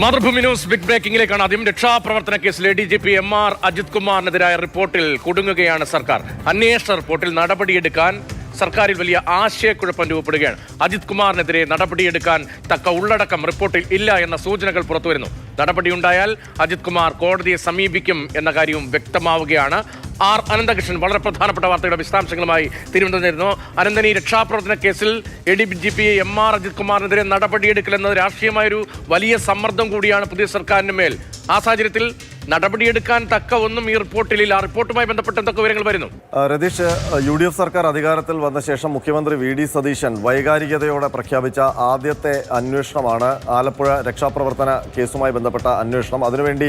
Mathrubhumi news big ബ്രേക്കിംഗിലേക്കാണ്. ആദ്യം രക്ഷാപ്രവർത്തന കേസിൽ DGP MR Ajith കുമാറിനെതിരായ റിപ്പോർട്ടിൽ കുടുങ്ങുകയാണ് സർക്കാർ. അന്വേഷണ റിപ്പോർട്ടിൽ നടപടിയെടുക്കാൻ സർക്കാരിൽ വലിയ ആശയക്കുഴപ്പം രൂപപ്പെടുകയാണ്. അജിത് കുമാറിനെതിരെ നടപടിയെടുക്കാൻ തക്ക ഉള്ളടക്കം റിപ്പോർട്ടിൽ ഇല്ല എന്ന സൂചനകൾ പുറത്തുവരുന്നു. നടപടിയുണ്ടായാൽ അജിത് കുമാർ കോടതിയെ സമീപിക്കും എന്ന കാര്യവും വ്യക്തമാവുകയാണ്. അനന്തകൃഷ്ണൻ വളരെ പ്രധാനപ്പെട്ട വാർത്തയുടെ വിശദാംശങ്ങളുമായി തിരുവനന്തപുരത്ത്. അനന്തൻ, ഈ രക്ഷാപ്രവർത്തന കേസിൽ DGP MR അജിത് കുമാറിനെതിരെ നടപടിയെടുക്കലെന്നത് രാഷ്ട്രീയമായൊരു വലിയ സമ്മർദ്ദം കൂടിയാണ് പുതിയ സർക്കാരിന് മേൽ. ആ സാഹചര്യത്തിൽ നടപടിയെടുക്കാൻ തക്ക ഒന്നും ഈ റിപ്പോർട്ടിലില്ല. ആ റിപ്പോർട്ടുമായി ബന്ധപ്പെട്ട് എന്തൊക്കെ വിവരങ്ങൾ വരുന്നു? രതീഷ്, UDF സർക്കാർ അധികാരത്തിൽ വന്ന ശേഷം മുഖ്യമന്ത്രി VD സതീശൻ വൈകാരികതയോടെ പ്രഖ്യാപിച്ച ആദ്യത്തെ അന്വേഷണമാണ് ആലപ്പുഴ രക്ഷാപ്രവർത്തന കേസുമായി ബന്ധപ്പെട്ട അന്വേഷണം. അതിനുവേണ്ടി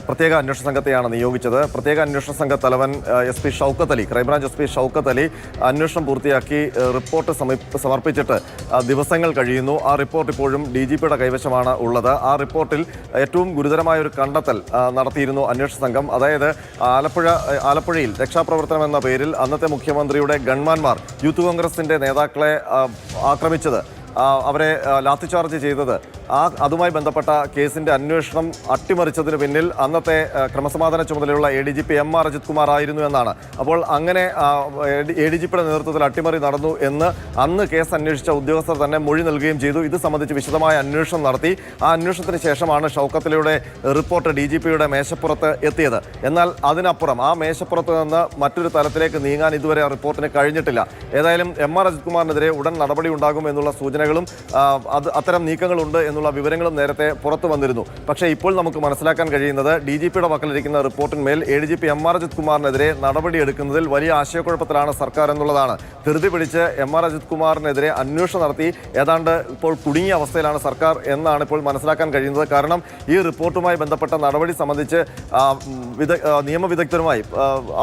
പ്രത്യേക അന്വേഷണ സംഘത്തെയാണ് നിയോഗിച്ചത്. പ്രത്യേക അന്വേഷണ സംഘ തലവൻ SP Shoukath Ali, crime branch SP Shoukath Ali അന്വേഷണം പൂർത്തിയാക്കി റിപ്പോർട്ട് സമർപ്പിച്ചിട്ട് ദിവസങ്ങൾ കഴിയുന്നു. ആ റിപ്പോർട്ട് ഇപ്പോഴും DGPയുടെ കൈവശമാണ് ഉള്ളത്. ആ റിപ്പോർട്ടിൽ ഏറ്റവും ഗുരുതരമായ ഒരു കണ്ടെത്തൽ നടത്തിയിരുന്നു അന്വേഷണ സംഘം. അതായത് ആലപ്പുഴയിൽ രക്ഷാപ്രവർത്തനം എന്ന പേരിൽ അന്നത്തെ മുഖ്യമന്ത്രിയുടെ ഗൺമാന്മാർ യൂത്ത് കോൺഗ്രസിന്റെ നേതാക്കളെ ആക്രമിച്ചത്, അവരെ ലാത്തിചാർജ് ചെയ്തത്, അതുമായി ബന്ധപ്പെട്ട കേസിന്റെ അന്വേഷണം അട്ടിമറിച്ചതിന് പിന്നിൽ അന്നത്തെ ക്രമസമാധാന ചുമതലയുള്ള ADGP MR അജിത് കുമാർ ആയിരുന്നു എന്നാണ്. അപ്പോൾ അങ്ങനെ ADGPയുടെ നേതൃത്വത്തിൽ അട്ടിമറി നടന്നു എന്ന് അന്ന് കേസ് അന്വേഷിച്ച ഉദ്യോഗസ്ഥർ തന്നെ മൊഴി നൽകുകയും ചെയ്തു. ഇത് സംബന്ധിച്ച് വിശദമായ അന്വേഷണം നടത്തി. ആ അന്വേഷണത്തിന് ശേഷമാണ് ഷൗക്കത്തിലയുടെ റിപ്പോർട്ട് DGPയുടെ മേശപ്പുറത്ത് എത്തിയത്. എന്നാൽ അതിനപ്പുറം ആ മേശപ്പുറത്ത് നിന്ന് മറ്റൊരു തലത്തിലേക്ക് നീങ്ങാൻ ഇതുവരെ ആ റിപ്പോർട്ടിന് കഴിഞ്ഞിട്ടില്ല. ഏതായാലും MR അജിത് കുമാറിനെതിരെ ഉടൻ നടപടി ഉണ്ടാകും എന്നുള്ള സൂചനകളും അത്തരം നീക്കങ്ങളുണ്ട് എന്നുള്ള വിവരങ്ങളും നേരത്തെ പുറത്തു വന്നിരുന്നു. പക്ഷേ ഇപ്പോൾ നമുക്ക് മനസ്സിലാക്കാൻ കഴിയുന്നത് DGPയുടെ പക്കലിരിക്കുന്ന റിപ്പോർട്ടിന്മേൽ ADGP MR അജിത് കുമാറിനെതിരെ നടപടിയെടുക്കുന്നതിൽ വലിയ ആശയക്കുഴപ്പത്തിലാണ് സർക്കാർ എന്നുള്ളതാണ്. ധൃതി പിടിച്ച് MR അജിത് കുമാറിനെതിരെ അന്വേഷണം നടത്തി ഏതാണ്ട് ഇപ്പോൾ കുടുങ്ങിയ അവസ്ഥയിലാണ് സർക്കാർ എന്നാണ് ഇപ്പോൾ മനസ്സിലാക്കാൻ കഴിയുന്നത്. കാരണം ഈ റിപ്പോർട്ടുമായി ബന്ധപ്പെട്ട നടപടി സംബന്ധിച്ച് നിയമവിദഗ്ധരുമായി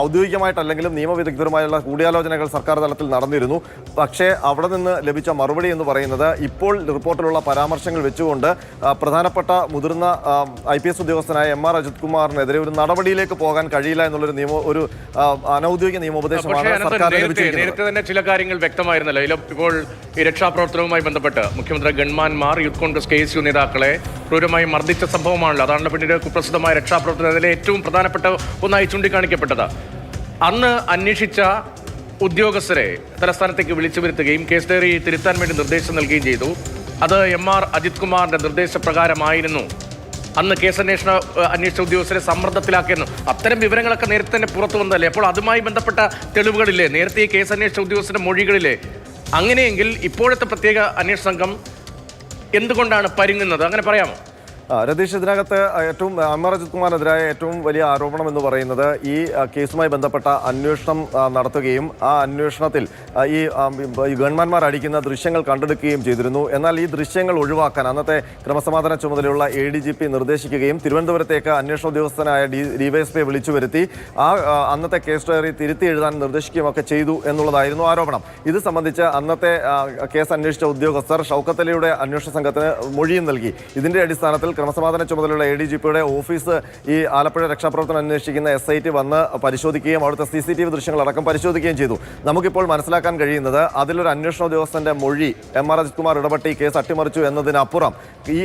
ഔദ്യോഗികമായിട്ടല്ലെങ്കിലും നിയമവിദഗ്ധരുമായുള്ള കൂടിയാലോചനകൾ സർക്കാർ തലത്തിൽ നടന്നിരുന്നു. പക്ഷേ അവിടെ നിന്ന് ലഭിച്ച മറുപടി എന്ന് പറയുന്നത് ഇപ്പോൾ റിപ്പോർട്ടിലുള്ള പരാമർശങ്ങൾ വെച്ചുകൊണ്ട് പ്രധാനപ്പെട്ട മുതിർന്ന IPS ഉദ്യോഗസ്ഥനായ MR അജിത് കുമാറിനെതിരെ ഒരു നടപടിയിലേക്ക് പോകാൻ കഴിയില്ല എന്നുള്ളൊരു അനൌദ്യോഗിക നിയമോപദേശമാണ് സർക്കാർ ലഭിച്ചിരിക്കുന്നത്. നേരത്തെ തന്നെ ചില കാര്യങ്ങൾ വ്യക്തമായിരുന്നല്ലോ. ഇപ്പോൾ ഈ രക്ഷാപ്രവർത്തനവുമായി ബന്ധപ്പെട്ട് മുഖ്യമന്ത്രി ഗൺമാൻമാർ യൂത്ത് കോൺഗ്രസ് KSU നേതാക്കളെ ക്രൂരമായി മർദ്ദിച്ച സംഭവമാണല്ലോ. അതാണ് പിന്നീട് കുപ്രസിദ്ധമായ രക്ഷാപ്രവർത്തനത്തിലെ ഏറ്റവും പ്രധാനപ്പെട്ട ഒന്നായി ചൂണ്ടിക്കാണിക്കപ്പെട്ടത്. അന്ന് അന്വേഷിച്ച ഉദ്യോഗസ്ഥരെ തലസ്ഥാനത്തേക്ക് വിളിച്ചു വരുത്തുകയും കേസ് ഡയറി തിരുത്താൻ വേണ്ടി നിർദ്ദേശം നൽകുകയും ചെയ്തു. അത് MR അജിത് കുമാറിന്റെ നിർദ്ദേശപ്രകാരമായിരുന്നു. അന്ന് കേസ് അന്വേഷിച്ച ഉദ്യോഗസ്ഥരെ സമ്മർദ്ദത്തിലാക്കിയിരുന്നു. അത്തരം വിവരങ്ങളൊക്കെ നേരത്തെ തന്നെ പുറത്തു വന്നതല്ലേ? അപ്പോൾ അതുമായി ബന്ധപ്പെട്ട തെളിവുകളില്ലേ? നേരത്തെ ഈ കേസ് അന്വേഷിച്ച ഉദ്യോഗസ്ഥരുടെ മൊഴികളില്ലേ? അങ്ങനെയെങ്കിൽ ഇപ്പോഴത്തെ പ്രത്യേക അന്വേഷണ സംഘം എന്തുകൊണ്ടാണ് പരുങ്ങുന്നത്? അങ്ങനെ പറയാമോ? രതീഷ്, ഇതിനകത്ത് ഏറ്റവും MR അജിത് കുമാറിനെതിരായ ഏറ്റവും വലിയ ആരോപണം എന്ന് പറയുന്നത് ഈ കേസുമായി ബന്ധപ്പെട്ട അന്വേഷണം നടത്തുകയും ആ അന്വേഷണത്തിൽ ഈ ഗവൺമെന്റ്മാർ അടിക്കുന്ന ദൃശ്യങ്ങൾ കണ്ടെടുക്കുകയും ചെയ്തിരുന്നു. എന്നാൽ ഈ ദൃശ്യങ്ങൾ ഒഴിവാക്കാൻ അന്നത്തെ ക്രമസമാധാന ചുമതലയുള്ള ADGP നിർദ്ദേശിക്കുകയും തിരുവനന്തപുരത്തേക്ക് അന്വേഷണ ഉദ്യോഗസ്ഥനായ DYSPയെ വിളിച്ചു വരുത്തി അന്നത്തെ കേസ് ഡയറി തിരുത്തി എഴുതാൻ നിർദ്ദേശിക്കുകയും ഒക്കെ ചെയ്തു എന്നുള്ളതായിരുന്നു ആരോപണം. ഇത് സംബന്ധിച്ച് അന്നത്തെ കേസ് അന്വേഷിച്ച ഉദ്യോഗസ്ഥർ ഷൗക്കത്ത് അലിയുടെ അന്വേഷണ സംഘത്തിന് മൊഴിയും നൽകി. ഇതിന്റെ അടിസ്ഥാനത്തിൽ ക്രമസമാധാന ചുമതലയുള്ള ADGPയുടെ ഓഫീസ് ഈ ആലപ്പുഴ രക്ഷാപ്രവർത്തനം അന്വേഷിക്കുന്ന SIT വന്ന് പരിശോധിക്കുകയും അവിടുത്തെ CCTV ദൃശ്യങ്ങളടക്കം പരിശോധിക്കുകയും ചെയ്തു. നമുക്കിപ്പോൾ മനസ്സിലാക്കാൻ കഴിയുന്നത് അതിലൊരു അന്വേഷണ ഉദ്യോഗസ്ഥന്റെ മൊഴി MR അജിത് കുമാർ ഇടപെട്ട് ഈ കേസ് അട്ടിമറിച്ചു എന്നതിനപ്പുറം ഈ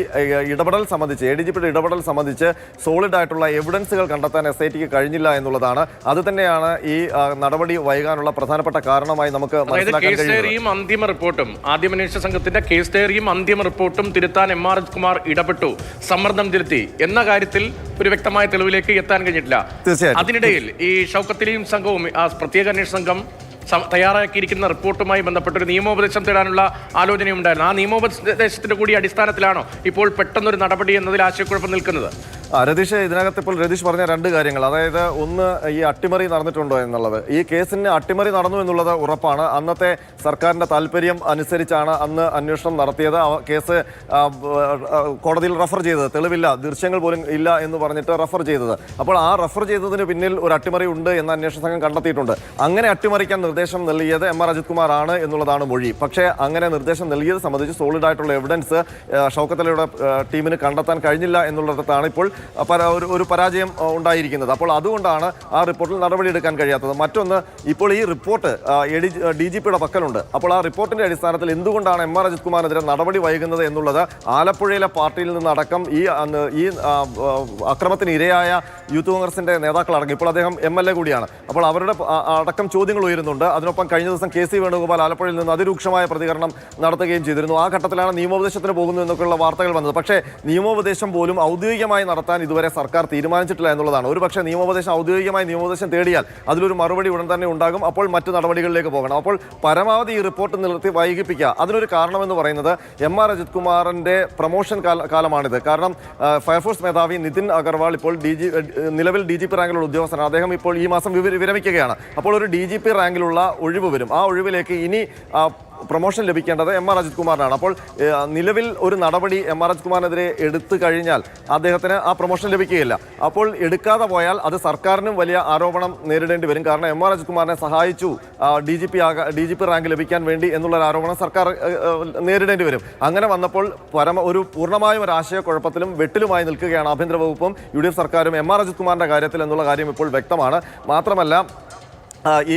ഇടപെടൽ സംബന്ധിച്ച് ADGPയുടെ ഇടപെടൽ സംബന്ധിച്ച് സോളിഡ് ആയിട്ടുള്ള എവിഡൻസുകൾ കണ്ടെത്താൻ SITക്ക് കഴിഞ്ഞില്ല എന്നുള്ളതാണ്. അത് തന്നെയാണ് ഈ നടപടി വൈകാനുള്ള പ്രധാനപ്പെട്ട കാരണമായി നമുക്ക് മനസ്സിലാക്കാൻ കഴിയുന്നത്. അന്തിമ റിപ്പോർട്ടും ആദ്യം അന്വേഷണ സംഘത്തിന്റെ കേസ് ഡയറിയും അന്തിമ റിപ്പോർട്ടും തിരുത്താൻ MR അജിത് കുമാർ ഇടപെട്ടു, സമ്മർദ്ദം ചെലുത്തി എന്ന കാര്യത്തിൽ ഒരു വ്യക്തമായ തെളിവിലേക്ക് എത്താൻ കഴിഞ്ഞിട്ടില്ല. അതിനിടയിൽ ഈ ഷൗക്കത്തിലെയും സംഘവും ആ പ്രത്യേക അന്വേഷണ സംഘം തയ്യാറാക്കിയിരിക്കുന്ന റിപ്പോർട്ടുമായി ബന്ധപ്പെട്ട ഒരു നിയമോപദേശം തേടാനുള്ള ആലോചനയുണ്ടായിരുന്നു. ആ നിയമോപദേശത്തിന്റെ കൂടി അടിസ്ഥാനത്തിലാണോ ഇപ്പോൾ പെട്ടെന്നൊരു നടപടി എന്നതിൽ ആശയക്കുഴപ്പം നിൽക്കുന്നത്? രതീഷ്, ഇതിനകത്ത് ഇപ്പോൾ രതീഷ് പറഞ്ഞ രണ്ട് കാര്യങ്ങൾ, അതായത് ഒന്ന് ഈ അട്ടിമറി നടന്നിട്ടുണ്ടോ എന്നുള്ളത്. ഈ കേസിന് അട്ടിമറി നടന്നു എന്നുള്ളത് ഉറപ്പാണ്. അന്നത്തെ സർക്കാരിന്റെ താല്പര്യം അനുസരിച്ചാണ് അന്ന് അന്വേഷണം നടത്തിയത്. കേസ് കോടതിയിൽ റഫർ ചെയ്തത്, തെളിവില്ല, ദൃശ്യങ്ങൾ പോലും ഇല്ല എന്ന് പറഞ്ഞിട്ട് റഫർ ചെയ്തത്. അപ്പോൾ ആ റഫർ ചെയ്തതിന് പിന്നിൽ ഒരു അട്ടിമറി ഉണ്ട് എന്ന് അന്വേഷണ സംഘം കണ്ടെത്തിയിട്ടുണ്ട്. അങ്ങനെ അട്ടിമറിക്കാൻ നിർദ്ദേശം നൽകിയത് MR അജിത് കുമാർ ആണ് എന്നുള്ളതാണ് മൊഴി. പക്ഷേ അങ്ങനെ നിർദ്ദേശം നൽകിയത് സംബന്ധിച്ച് സോളിഡ് ആയിട്ടുള്ള എവിഡൻസ് ഷൗക്കത്ത് അലിയുടെ ടീമിന് കണ്ടെത്താൻ കഴിഞ്ഞില്ല എന്നുള്ളിടത്താണ് ഇപ്പോൾ ഒരു പരാജയം ഉണ്ടായിരിക്കുന്നത്. അപ്പോൾ അതുകൊണ്ടാണ് ആ റിപ്പോർട്ടിൽ നടപടിയെടുക്കാൻ കഴിയാത്തത്. മറ്റൊന്ന്, ഇപ്പോൾ ഈ റിപ്പോർട്ട് DGPയുടെ പക്കലുണ്ട്. അപ്പോൾ ആ റിപ്പോർട്ടിന്റെ അടിസ്ഥാനത്തിൽ എന്തുകൊണ്ടാണ് MR അജിത് കുമാറിനെതിരെ നടപടി വൈകുന്നത് എന്നുള്ളത് ആലപ്പുഴയിലെ പാർട്ടിയിൽ നിന്നടക്കം ഈ അക്രമത്തിന് ഇരയായ യൂത്ത് കോൺഗ്രസിന്റെ നേതാക്കളടക്കം, ഇപ്പോൾ അദ്ദേഹം MLA കൂടിയാണ്, അപ്പോൾ അവരുടെ അടക്കം ചോദ്യങ്ങൾ ഉയരുന്നുണ്ട്. അതിനൊപ്പം കഴിഞ്ഞ ദിവസം KC വേണുഗോപാൽ ആലപ്പുഴയിൽ നിന്ന് അതിരൂക്ഷമായ പ്രതികരണം നടത്തുകയും ചെയ്തിരുന്നു. ആ ഘട്ടത്തിലാണ് നിയമോപദേശത്തിന് പോകുന്നു എന്നൊക്കെയുള്ള വാർത്തകൾ വന്നത്. പക്ഷേ നിയമോപദേശം പോലും ഔദ്യോഗികമായി നടത്താൻ ഇതുവരെ സർക്കാർ തീരുമാനിച്ചിട്ടില്ല എന്നുള്ളതാണ്. ഒരുപക്ഷെ ഔദ്യോഗികമായി നിയമോപദേശം തേടിയാൽ അതിലൊരു മറുപടി ഉടൻ തന്നെ ഉണ്ടാകും. അപ്പോൾ മറ്റു നടപടികളിലേക്ക് പോകണം. അപ്പോൾ പരമാവധി ഈ റിപ്പോർട്ട് നിർത്തി വൈകിപ്പിക്കുക. അതിനൊരു കാരണമെന്ന് പറയുന്നത് MR അജിത് കുമാറിന്റെ പ്രൊമോഷൻ കാലമാണിത്. കാരണം ഫയർഫോഴ്സ് മേധാവി നിതിൻ അഗർവാൾ ഇപ്പോൾ നിലവിൽ DGP റാങ്കിലുള്ള ഉദ്യോഗസ്ഥനാണ്. അദ്ദേഹം ഇപ്പോൾ ഈ മാസം വിരമിക്കുകയാണ്. അപ്പോൾ ഒരു DGP റാങ്കിലുള്ള ഒഴിവ് വരും. ആ ഒഴിവിലേക്ക് ഇനി പ്രൊമോഷൻ ലഭിക്കേണ്ടത് MR അജിത് കുമാറിനാണ്. അപ്പോൾ നിലവിൽ ഒരു നടപടി MR അജിത് കുമാറിനെതിരെ എടുത്തു കഴിഞ്ഞാൽ അദ്ദേഹത്തിന് ആ പ്രൊമോഷൻ ലഭിക്കുകയില്ല. അപ്പോൾ എടുക്കാതെ പോയാൽ അത് സർക്കാരിനും വലിയ ആരോപണം നേരിടേണ്ടി വരും. കാരണം MR അജിത് കുമാറിനെ സഹായിച്ചു DGP റാങ്ക് ലഭിക്കാൻ വേണ്ടി എന്നുള്ളൊരു ആരോപണം സർക്കാർ നേരിടേണ്ടി വരും. അങ്ങനെ വന്നപ്പോൾ പൂർണ്ണമായും ഒരു ആശയക്കുഴപ്പത്തിലും വെട്ടിലുമായി നിൽക്കുകയാണ് ആഭ്യന്തര വകുപ്പും UDF സർക്കാരും MR അജിത് കുമാറിന്റെ കാര്യത്തിൽ എന്നുള്ള കാര്യം ഇപ്പോൾ വ്യക്തമാണ്. മാത്രമല്ല, ഈ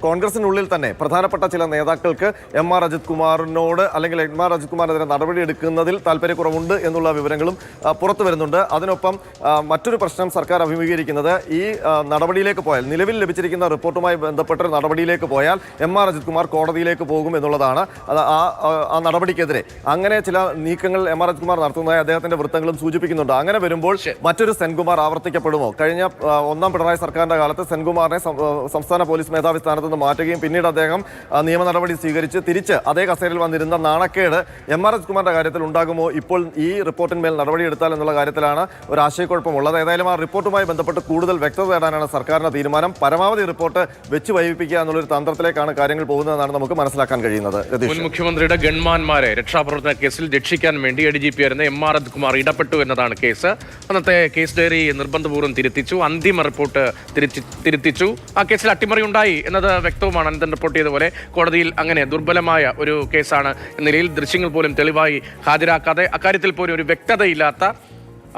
കോൺഗ്രസിനുള്ളിൽ തന്നെ പ്രധാനപ്പെട്ട ചില നേതാക്കൾക്ക് MR അജിത് കുമാറിനോട് അല്ലെങ്കിൽ MR അജിത് കുമാറിനെതിരെ നടപടിയെടുക്കുന്നതിൽ താല്പര്യക്കുറവുണ്ട് എന്നുള്ള വിവരങ്ങളും പുറത്തു വരുന്നുണ്ട്. അതിനൊപ്പം മറ്റൊരു പ്രശ്നം സർക്കാർ അഭിമുഖീകരിക്കുന്നത്, ഈ നടപടിയിലേക്ക് പോയാൽ, നിലവിൽ ലഭിച്ചിരിക്കുന്ന റിപ്പോർട്ടുമായി ബന്ധപ്പെട്ട നടപടിയിലേക്ക് പോയാൽ MR അജിത് കുമാർ കോടതിയിലേക്ക് പോകും എന്നുള്ളതാണ്. ആ നടപടിക്കെതിരെ അങ്ങനെ ചില നീക്കങ്ങൾ MR അജിത് കുമാർ നടത്തുന്നതായി അദ്ദേഹത്തിന്റെ വൃത്തങ്ങളും സൂചിപ്പിക്കുന്നുണ്ട്. അങ്ങനെ വരുമ്പോൾ മറ്റൊരു സെൻകുമാർ ആവർത്തിക്കപ്പെടുമോ? കഴിഞ്ഞ ഒന്നാം പിണറായി സർക്കാരിന്റെ കാലത്ത് സെൻകുമാറിനെ സംസ്ഥാന പോലീസ് മേധാവി സ്ഥാനത്ത് നിന്ന് മാറ്റുകയും പിന്നീട് അദ്ദേഹം നിയമ നടപടി സ്വീകരിച്ച് തിരിച്ച് അതേ കസേരയിൽ വന്നിരുന്ന നാണക്കേട് MR അജിത് കുമാറിന്റെ കാര്യത്തിൽ ഉണ്ടാകുമോ? ഇപ്പോൾ ഈ റിപ്പോർട്ടിന്മേൽ നടപടിയെടുത്താൽ എന്നുള്ള കാര്യത്തിലാണ് ഒരു ആശയക്കുഴപ്പമുള്ളത്. ഏതായാലും ആ റിപ്പോർട്ടുമായി ബന്ധപ്പെട്ട് കൂടുതൽ വ്യക്തത തേടാനാണ് സർക്കാരിന്റെ തീരുമാനം. പരമാവധി റിപ്പോർട്ട് വെച്ച് വൈകിപ്പിക്കുക എന്നുള്ളൊരു തന്ത്രത്തിലേക്കാണ് കാര്യങ്ങൾ പോകുന്നതെന്നാണ് നമുക്ക് മനസ്സിലാക്കാൻ കഴിയുന്നത്. മുൻ മുഖ്യമന്ത്രിയുടെ ഗൺമാന്മാരെ രക്ഷാപ്രവർത്തന കേസിൽ രക്ഷിക്കാൻ വേണ്ടി DGP ആയിരുന്ന MR അജിത് കുമാർ ഇടപെട്ടു എന്നതാണ് കേസ്. അന്നത്തെ കേസ് ഡയറി നിർബന്ധപൂർവ്വം തിരുത്തിച്ചു, അന്തിമ റിപ്പോർട്ട് തിരുത്തിച്ചു. ആ കേസിൽ അട്ടിമറി ഉണ്ടായി എന്നത് വ്യക്തവുമാണ്. അനന്തൻ റിപ്പോർട്ട് ചെയ്തപോലെ കോടതിയിൽ അങ്ങനെ ദുർബലമായ ഒരു കേസാണ് എന്ന നിലയിൽ ദൃശ്യങ്ങൾ പോലും തെളിവായി ഹാജരാക്കാതെ അക്കാര്യത്തിൽ പോലും ഒരു വ്യക്തതയില്ലാത്ത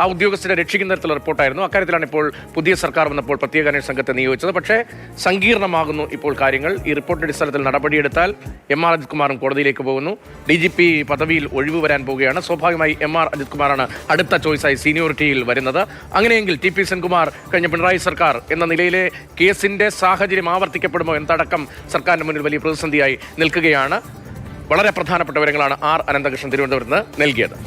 ആ ഉദ്യോഗസ്ഥരെ രക്ഷിക്കുന്ന തരത്തിലുള്ള റിപ്പോർട്ടായിരുന്നു. അക്കാര്യത്തിലാണ് ഇപ്പോൾ പുതിയ സർക്കാർ വന്നപ്പോൾ പ്രത്യേക അന്വേഷണ സംഘത്തെ നിയോഗിച്ചത്. പക്ഷേ സങ്കീർണമാകുന്നു ഇപ്പോൾ കാര്യങ്ങൾ. ഈ റിപ്പോർട്ടിന്റെ അടിസ്ഥാനത്തിൽ നടപടിയെടുത്താൽ MR അജിത് കുമാറും കോടതിയിലേക്ക് പോകുന്നു. DGP പദവിയിൽ ഒഴിവ് വരാൻ പോവുകയാണ്. സ്വാഭാവികമായി MR അജിത് കുമാറാണ് അടുത്ത ചോയ്സായി സീനിയോറിറ്റിയിൽ വരുന്നത്. അങ്ങനെയെങ്കിൽ TP സെൻകുമാർ കഴിഞ്ഞ പിണറായി സർക്കാർ എന്ന നിലയിലെ കേസിന്റെ സാഹചര്യം ആവർത്തിക്കപ്പെടുമോ എന്നതടക്കം സർക്കാരിന് മുന്നിൽ വലിയ പ്രതിസന്ധിയായി നിൽക്കുകയാണ്. വളരെ പ്രധാനപ്പെട്ട വിവരങ്ങളാണ് R. അനന്തകൃഷ്ണൻ തിരുവനന്തപുരത്ത് നിന്ന് നൽകിയത്.